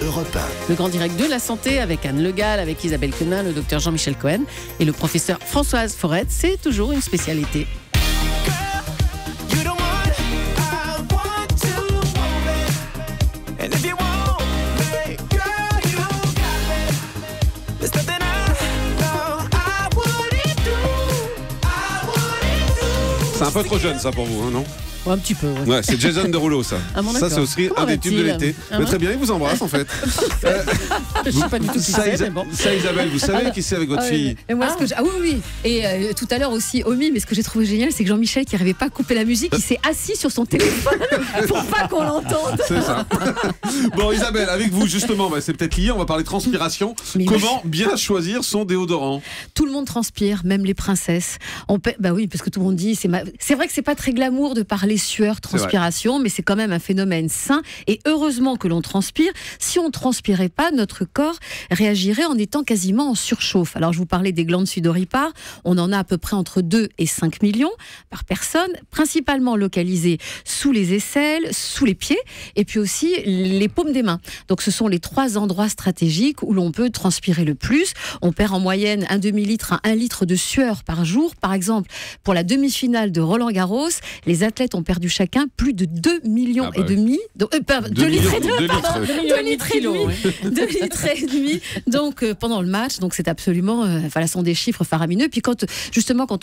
Europe 1. Le grand direct de la santé avec Anne Le Gall, avec Isabelle Quenin, le docteur Jean-Michel Cohen et le professeur Françoise Forêt. C'est toujours une spécialité. C'est un peu trop jeune ça pour vous, hein, non? Un petit peu, ouais. C'est Jason Derulo, ça. Ah bon, ça, c'est aussi un des tubes de l'été. Mais très bien, il vous embrasse en fait. Je sais pas du tout qui c'est, mais bon. Ça, Isabelle, vous savez qui c'est avec votre fille? Et moi, oui. Et tout à l'heure aussi, Omi, mais ce que j'ai trouvé génial, c'est que Jean-Michel, qui n'arrivait pas à couper la musique, il s'est assis sur son téléphone pour pas qu'on l'entende. C'est ça. Bon, Isabelle, avec vous, justement, c'est peut-être lié, on va parler transpiration. Mais comment bien choisir son déodorant? Tout le monde transpire, même les princesses. Bah oui, parce que tout le monde dit, c'est vrai que c'est pas très glamour de parler sueur, transpiration, mais c'est quand même un phénomène sain et heureusement que l'on transpire. Si on ne transpirait pas, notre corps réagirait en étant quasiment en surchauffe. Alors je vous parlais des glandes sudoripares, on en a à peu près entre 2 et 5 millions par personne, principalement localisées sous les aisselles, sous les pieds et puis aussi les paumes des mains. Donc ce sont les 3 endroits stratégiques où l'on peut transpirer le plus. On perd en moyenne un demi-litre à 1 litre de sueur par jour. Par exemple, pour la demi-finale de Roland-Garros, les athlètes ont perdu chacun plus de 2,5 millions et demi. 2 litres et demi. Donc pendant le match, donc c'est absolument, ce sont des chiffres faramineux. Puis quand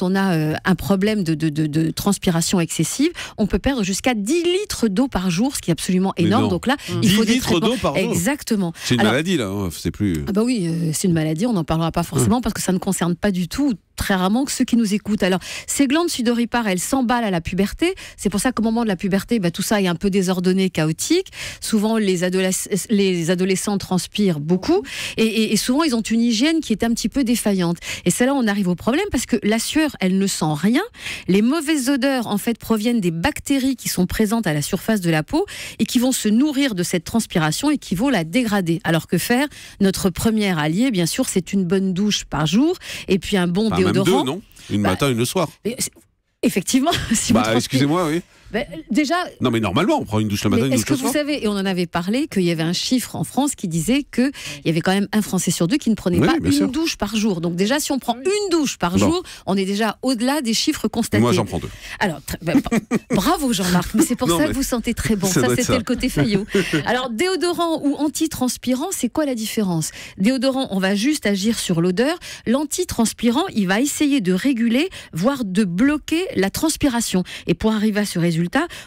on a un problème de transpiration excessive, on peut perdre jusqu'à 10 litres d'eau par jour, ce qui est absolument énorme. Donc là, il faut 10 litres d'eau par jour. Exactement. C'est une maladie là, c'est plus. Ah bah oui, c'est une maladie. On n'en parlera pas forcément parce que ça ne concerne pas du tout. Très rarement que ceux qui nous écoutent. Alors, ces glandes sudoripares, elles s'emballent à la puberté. C'est pour ça qu'au moment de la puberté, tout ça est un peu désordonné, chaotique. Souvent, les adolescents transpirent beaucoup. Et souvent, ils ont une hygiène qui est un petit peu défaillante. Et c'est là où on arrive au problème parce que la sueur, elle ne sent rien. Les mauvaises odeurs, en fait, proviennent des bactéries qui sont présentes à la surface de la peau et qui vont se nourrir de cette transpiration et qui vont la dégrader. Alors que faire? Notre premier allié, bien sûr, c'est une bonne douche par jour et puis un bon déodorant. Même 2, non? Une matin, une le soir. Effectivement. Excusez-moi, oui. Déjà. Non, mais normalement, on prend une douche le matin, une douche le soir. Est-ce que vous savez, et on en avait parlé, qu'il y avait un chiffre en France qui disait qu'il y avait quand même un Français sur 2 qui ne prenait pas une douche par jour. Donc déjà, si on prend une douche par jour, on est déjà au-delà des chiffres constatés. Moi, j'en prends 2. Alors, bravo Jean-Marc, mais c'est pour ça que vous sentez très bon. Ça, c'était le côté Fayot. Alors, déodorant ou antitranspirant, c'est quoi la différence? Déodorant, on va juste agir sur l'odeur. L'antitranspirant, il va essayer de réguler, voire de bloquer la transpiration. Et pour arriver à ce résultat,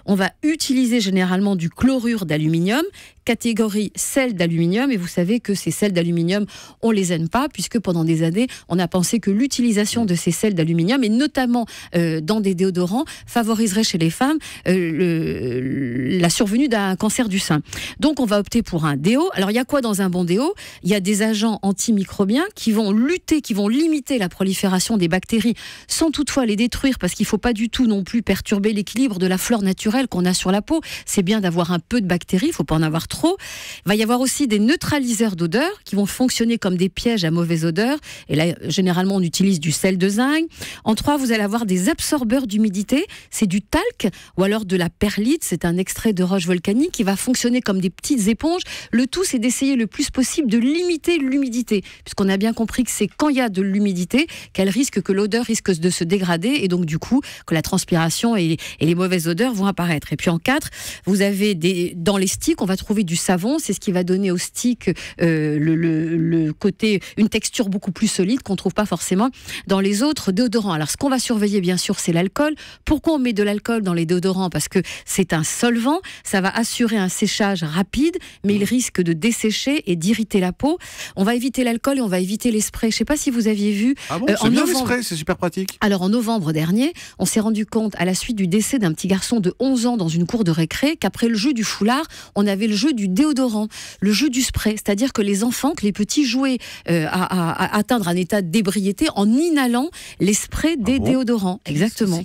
on va utiliser généralement du chlorure d'aluminium, catégorie sel d'aluminium, et vous savez que ces sels d'aluminium, on les aime pas, puisque pendant des années, on a pensé que l'utilisation de ces sels d'aluminium, et notamment dans des déodorants, favoriserait chez les femmes la survenue d'un cancer du sein. Donc on va opter pour un déo. Alors il y a quoi dans un bon déo? Il y a des agents antimicrobiens qui vont lutter, qui vont limiter la prolifération des bactéries, sans toutefois les détruire, parce qu'il faut pas du tout non plus perturber l'équilibre de la flore naturelle qu'on a sur la peau. C'est bien d'avoir un peu de bactéries, il faut pas en avoir trop. Il va y avoir aussi des neutraliseurs d'odeur qui vont fonctionner comme des pièges à mauvaise odeur. Et là, généralement, on utilise du sel de zinc. En 3, vous allez avoir des absorbeurs d'humidité. C'est du talc ou alors de la perlite. C'est un extrait de roche volcanique qui va fonctionner comme des petites éponges. Le tout, c'est d'essayer le plus possible de limiter l'humidité, puisqu'on a bien compris que c'est quand il y a de l'humidité que l'odeur risque de se dégrader et donc du coup que la transpiration et les mauvaises odeurs vont apparaître. Et puis en 4, vous avez dans les sticks, on va trouver du savon. C'est ce qui va donner au stick le côté, une texture beaucoup plus solide qu'on ne trouve pas forcément dans les autres déodorants. Alors ce qu'on va surveiller bien sûr, c'est l'alcool. Pourquoi on met de l'alcool dans les déodorants? Parce que c'est un solvant, ça va assurer un séchage rapide, mais il risque de dessécher et d'irriter la peau. On va éviter l'alcool et on va éviter les sprays. Je ne sais pas si vous aviez vu. Ah bon, c'est bien les sprays, c'est super pratique. Alors en novembre dernier, on s'est rendu compte à la suite du décès d'un petit garçon de 11 ans dans une cour de récré qu'après le jeu du foulard, on avait le jeu du déodorant, le jeu du spray. C'est-à-dire que les enfants, que les petits jouaient à atteindre un état d'ébriété en inhalant les sprays des déodorants. Exactement.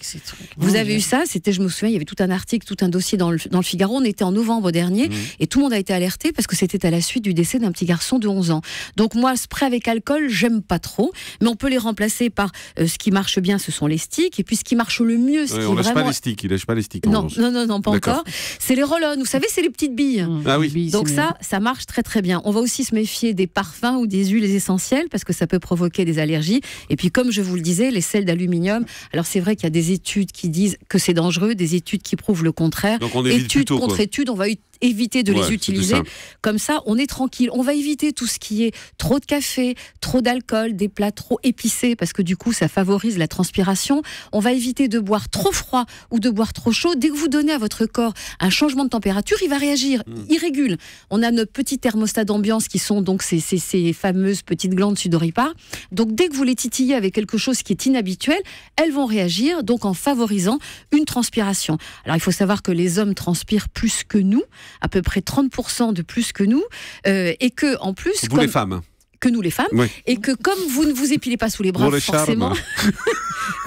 Vous avez eu ça, je me souviens, il y avait tout un article, tout un dossier dans le Figaro. On était en novembre dernier et tout le monde a été alerté parce que c'était à la suite du décès d'un petit garçon de 11 ans. Donc moi, spray avec alcool, j'aime pas trop, mais on peut les remplacer par ce qui marche bien, ce sont les sticks, et puis ce qui marche le mieux, on lâche pas les sticks, mystiques. Non, pas encore. C'est les roll-on, vous savez, c'est les petites billes. Ah oui. Donc ça marche très très bien. On va aussi se méfier des parfums ou des huiles essentielles parce que ça peut provoquer des allergies. Et puis comme je vous le disais, les sels d'aluminium, alors c'est vrai qu'il y a des études qui disent que c'est dangereux, des études qui prouvent le contraire. Donc on évite études plutôt, contre études, on va éviter de les utiliser. Comme ça, on est tranquille. On va éviter tout ce qui est trop de café, trop d'alcool, des plats trop épicés, parce que du coup, ça favorise la transpiration. On va éviter de boire trop froid ou de boire trop chaud. Dès que vous donnez à votre corps un changement de température, il va réagir, il régule. On a nos petits thermostats d'ambiance qui sont donc ces fameuses petites glandes sudoripares. Donc, dès que vous les titillez avec quelque chose qui est inhabituel, elles vont réagir, donc en favorisant une transpiration. Alors, il faut savoir que les hommes transpirent plus que nous, à peu près 30% de plus que nous, et que en plus, vous les femmes, que nous les femmes, et que comme vous ne vous épilez pas sous les bras forcément,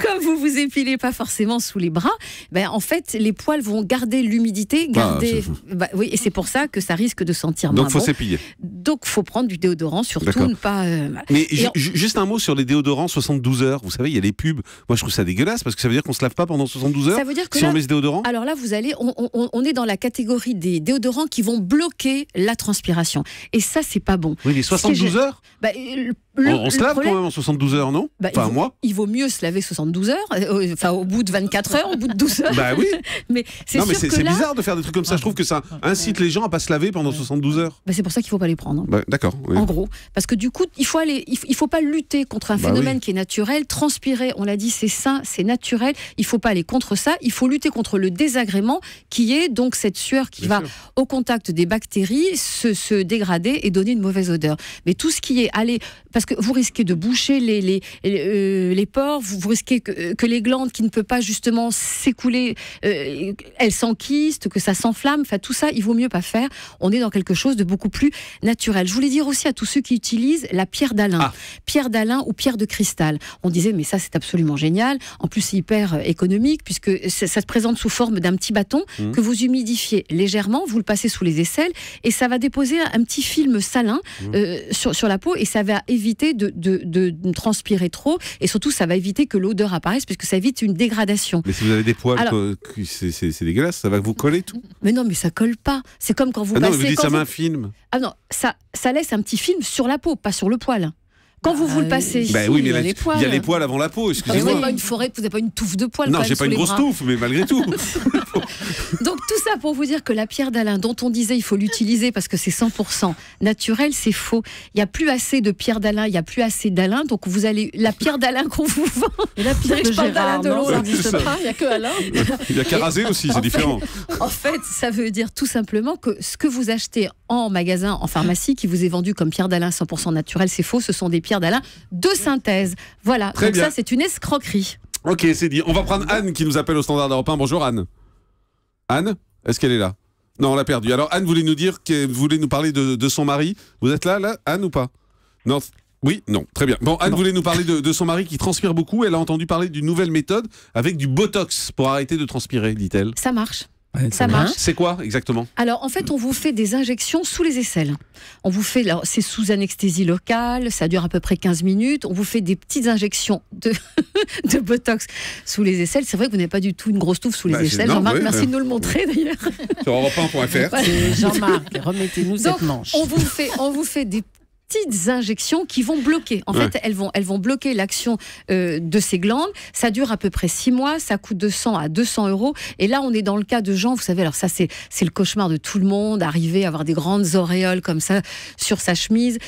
comme vous vous épilez pas forcément sous les bras, ben en fait les poils vont garder l'humidité, oui, et c'est pour ça que ça risque de sentir moins bon. Donc faut s'épiler. Donc faut prendre du déodorant, surtout ne pas. Mais juste un mot sur les déodorants 72 heures. Vous savez, il y a les pubs. Moi je trouve ça dégueulasse parce que ça veut dire qu'on se lave pas pendant 72 heures. Ça veut dire que si on met ce déodorant. Alors là, vous allez, on est dans la catégorie des déodorants qui vont bloquer la transpiration. Et ça, c'est pas bon. Oui, les 72 heures. On se lave problème, quand même en 72 heures, non? Moi. Il vaut mieux se laver 72 heures, au bout de 24 heures, au bout de 12 heures. Bah oui. Mais c'est bizarre de faire des trucs comme ça. Je trouve que ça incite les gens à pas se laver pendant 72 heures. C'est pour ça qu'il faut pas les prendre. D'accord. Oui. En gros, parce que du coup, il faut pas lutter contre un phénomène qui est naturel. Transpirer, on l'a dit, c'est sain, c'est naturel. Il faut pas aller contre ça. Il faut lutter contre le désagrément qui est donc cette sueur qui va au contact des bactéries se dégrader et donner une mauvaise odeur. Mais tout ce qui est parce que vous risquez de boucher les pores, vous risquez que les glandes qui ne peuvent pas justement s'écouler, elles s'enquistent, que ça s'enflamme. Enfin, tout ça, il vaut mieux pas faire. On est dans quelque chose de beaucoup plus naturel. Je voulais dire aussi à tous ceux qui utilisent la pierre d'Alain, pierre d'Alain ou pierre de cristal. On disait, mais ça, c'est absolument génial. En plus, c'est hyper économique puisque ça se présente sous forme d'un petit bâton que vous humidifiez légèrement, vous le passez sous les aisselles et ça va déposer un petit film salin sur la peau et ça va éviter de transpirer trop et surtout ça va éviter que l'odeur apparaisse puisque ça évite une dégradation. Mais si vous avez des poils, c'est dégueulasse, ça va vous coller tout. Mais non, mais ça colle pas. C'est comme quand vous passez. Non, mais vous dites ça m'infilme. Ah non, ça laisse un petit film sur la peau, pas sur le poil. Quand vous le passez, oui, mais il y a les poils avant la peau, excusez-moi. Vous n'avez pas une forêt, vous n'avez pas une touffe de poils. Non, j'ai pas une grosse touffe, mais malgré tout. Donc tout ça pour vous dire que la pierre d'Alain, dont on disait il faut l'utiliser parce que c'est 100% naturel, c'est faux. Il n'y a plus assez de pierre d'Alain, il n'y a plus assez d'Alain, donc vous allez la pierre d'Alain qu'on vous vend. Et la pierre de Gérard, non, ça n'existe pas. Il n'y a que Alain. Il n'y a qu'à raser aussi, c'est différent. En fait, ça veut dire tout simplement que ce que vous achetez en magasin, en pharmacie, qui vous est vendu comme pierre d'Alain 100% naturel, c'est faux. Ce sont des pierres d'Alain de synthèse. Voilà. Très donc bien. Ça, c'est une escroquerie. Ok, c'est dit. On va prendre Anne qui nous appelle au Standard d'Europe 1. Bonjour Anne. Anne, est-ce qu'elle est là? Non, on l'a perdue. Alors Anne voulait nous parler de son mari. Vous êtes là, Anne, ou pas? Non. Oui, non, très bien. Bon, Anne voulait nous parler de son mari qui transpire beaucoup. Elle a entendu parler d'une nouvelle méthode avec du Botox pour arrêter de transpirer, dit-elle. Ça marche. Ça marche. C'est quoi exactement? Alors en fait, on vous fait des injections sous les aisselles. On vous fait, c'est sous anesthésie locale, ça dure à peu près 15 minutes. On vous fait des petites injections de Botox sous les aisselles. C'est vrai que vous n'avez pas du tout une grosse touffe sous les aisselles. Jean-Marc, merci de nous le montrer d'ailleurs. Sur Europe1.fr. Jean-Marc, remettez-nous cette manche. On vous fait des petites injections qui vont bloquer. En fait, elles vont bloquer l'action de ces glandes. Ça dure à peu près 6 mois. Ça coûte de 100 à 200 €. Et là, on est dans le cas de gens, vous savez, alors ça, c'est le cauchemar de tout le monde, arriver à avoir des grandes auréoles comme ça sur sa chemise.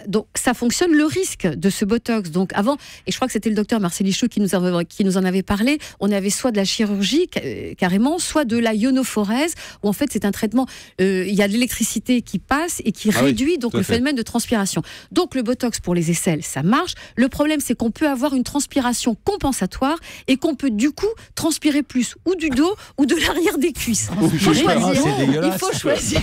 Donc, ça fonctionne. Le risque de ce Botox, donc avant, et je crois que c'était le docteur Marcel Ichou qui nous en avait parlé, on avait soit de la chirurgie carrément, soit de la ionophorèse, où en fait, c'est un traitement, il y a de l'électricité qui passe et qui réduit donc le phénomène de transpiration. Donc le Botox pour les aisselles, ça marche. Le problème, c'est qu'on peut avoir une transpiration compensatoire et qu'on peut du coup transpirer plus ou du dos ou de l'arrière des cuisses. Il faut choisir.